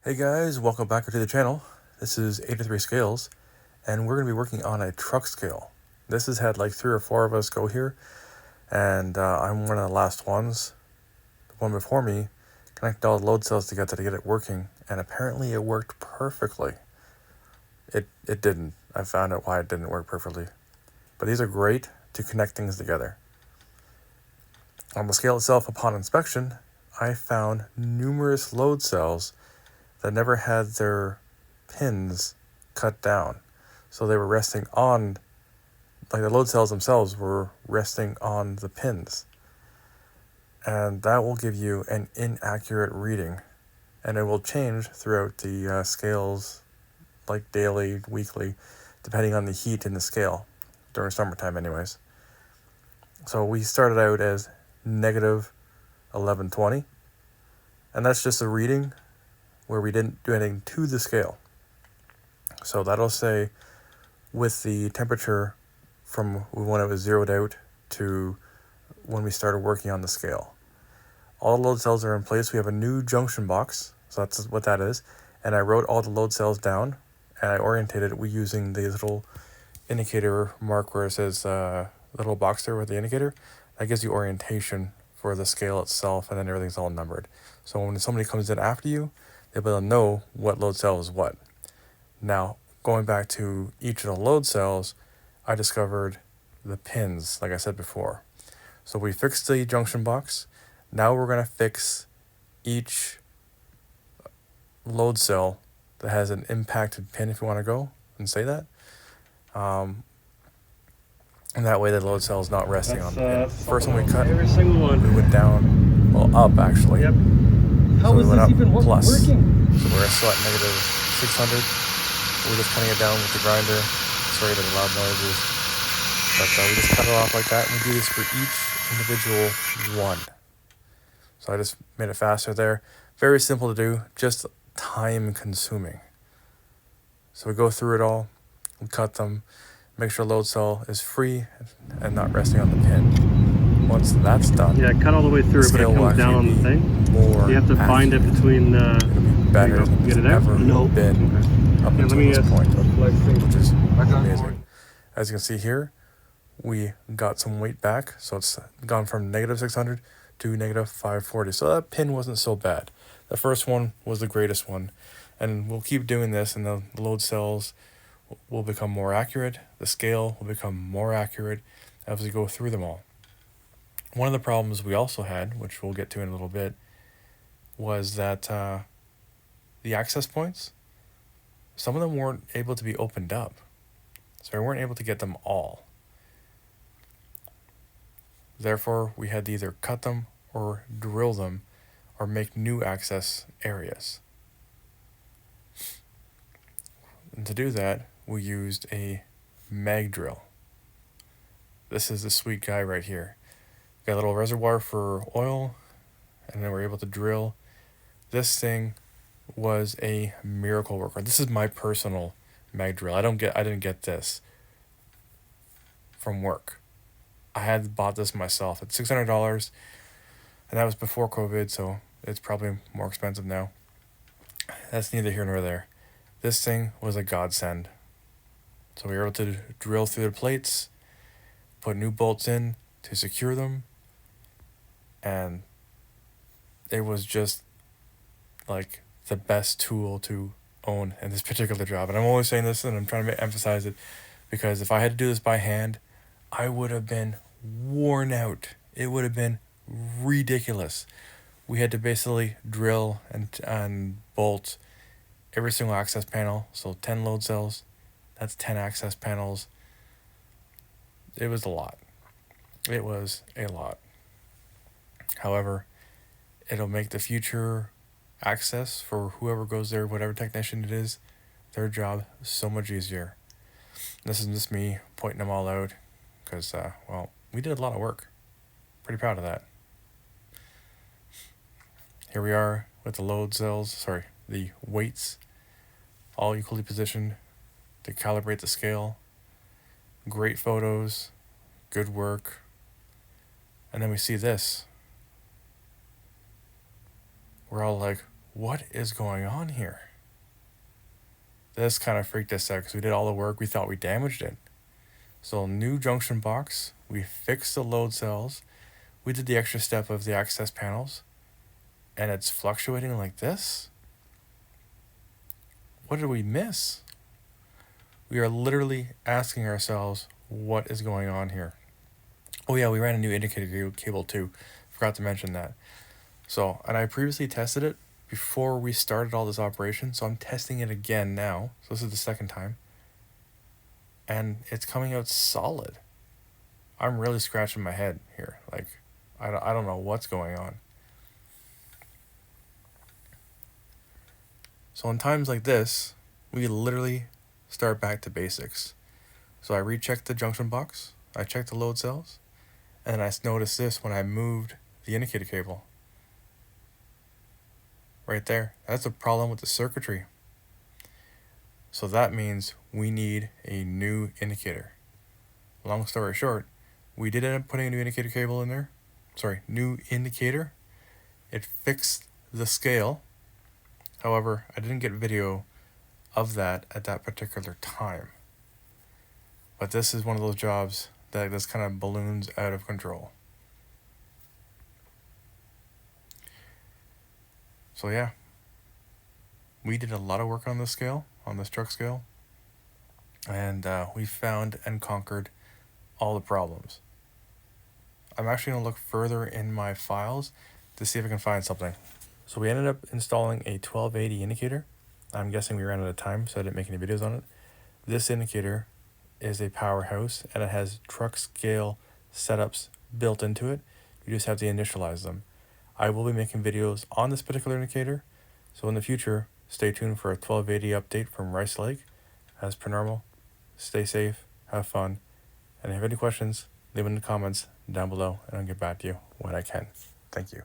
Hey guys, welcome back to the channel. This is 83 Scales, and we're going to be working on a truck scale. This has had like 3 or 4 of us go here, and I'm one of the last ones. The one before me connected all the load cells together to get it working, and apparently it worked perfectly. It didn't. I found out why it didn't work perfectly. But these are great to connect things together. On the scale itself, upon inspection, I found numerous load cells that never had their pins cut down. So they were resting on, like the load cells themselves were resting on the pins. And that will give you an inaccurate reading. And it will change throughout the scales, like daily, weekly, depending on the heat in the scale, during summertime anyways. So we started out as negative 1120. And that's just a reading where we didn't do anything to the scale. So that'll say with the temperature from when it was zeroed out to when we started working on the scale. All the load cells are in place. We have a new junction box, so that's what that is. And I wrote all the load cells down, and I orientated it using the little indicator mark where it says little box there with the indicator. That gives you orientation for the scale itself, and then everything's all numbered. So when somebody comes in after you, they'll be able to know what load cell is what. Now, going back to each of the load cells, I discovered the pins, like I said before. So we fixed the junction box. Now we're going to fix each load cell that has an impacted pin, if you want to go and say that. And that way the load cell is not resting on the pin. The first one we cut, every single one. we went down, well, up actually. Yep. How So is we went this up even plus. working? So we're still at negative 600. We're just cutting it down with the grinder. Sorry about the loud noises. But we just cut it off like that, and we do this for each individual one. So I just made it faster there. Very simple to do, just time consuming. So we go through it all, we cut them, make sure load cell is free and not resting on the pin. Once that's done, Yeah, cut all the way through, but it comes down on the thing. More You have to bind it between the. better There you go. than Get it's it out? ever No. been up Yeah, until let me this point, which is got amazing. As you can see here, we got some weight back, so it's gone from negative 600 to negative 540. So that pin wasn't so bad. The first one was the greatest one, and we'll keep doing this, and the load cells will become more accurate. The scale will become more accurate as we go through them all. One of the problems we also had, which we'll get to in a little bit, was that the access points, some of them weren't able to be opened up. So we weren't able to get them all. Therefore, we had to either cut them or drill them or make new access areas. And to do that, we used a mag drill. This is the sweet guy right here. Got a little reservoir for oil, and then we're able to drill. This thing was a miracle worker. This is my personal mag drill. I didn't get this from work. I had bought this myself at $600, and that was before COVID, so it's probably more expensive now. That's neither here nor there. This thing was a godsend. So we were able to drill through the plates, put new bolts in to secure them, and it was just like the best tool to own in this particular job. And I'm always saying this, and I'm trying to emphasize it, because if I had to do this by hand, I would have been worn out. It would have been ridiculous. We had to basically drill and bolt every single access panel. So 10 load cells, that's 10 access panels. It was a lot. It was a lot. However, it'll make the future access for whoever goes there, whatever technician it is, their job so much easier. This is just me pointing them all out because, well, we did a lot of work. Pretty proud of that. Here we are with the load cells, the weights, all equally positioned to calibrate the scale. Great photos, good work. And then we see this. We're all like, what is going on here? This kind of freaked us out because we did all the work. We thought we damaged it. So new junction box, we fixed the load cells, we did the extra step of the access panels, and it's fluctuating like this? What did we miss? We are literally asking ourselves, what is going on here? Oh yeah, we ran a new indicator cable too. Forgot to mention that. So, and I previously tested it before we started all this operation, so I'm testing it again now. So this is the second time. And it's coming out solid. I'm really scratching my head here. Like, I don't know what's going on. So in times like this, we literally start back to basics. So I rechecked the junction box, I checked the load cells, and I noticed this when I moved the indicator cable. Right there, that's a problem with the circuitry. So that means we need a new indicator. Long story short, we did end up putting a new indicator cable in there. New indicator. It fixed the scale. However, I didn't get video of that at that particular time. But this is one of those jobs that just kind of balloons out of control. So yeah, we did a lot of work on this scale, on this truck scale, and we found and conquered all the problems. I'm actually going to look further in my files to see if I can find something. So we ended up installing a 1280 indicator. I'm guessing we ran out of time, so I didn't make any videos on it. This indicator is a powerhouse, and it has truck scale setups built into it. You just have to initialize them. I will be making videos on this particular indicator, so in the future, stay tuned for a 1280 update from Rice Lake. As per normal, stay safe, have fun, and if you have any questions, leave them in the comments down below, and I'll get back to you when I can. Thank you.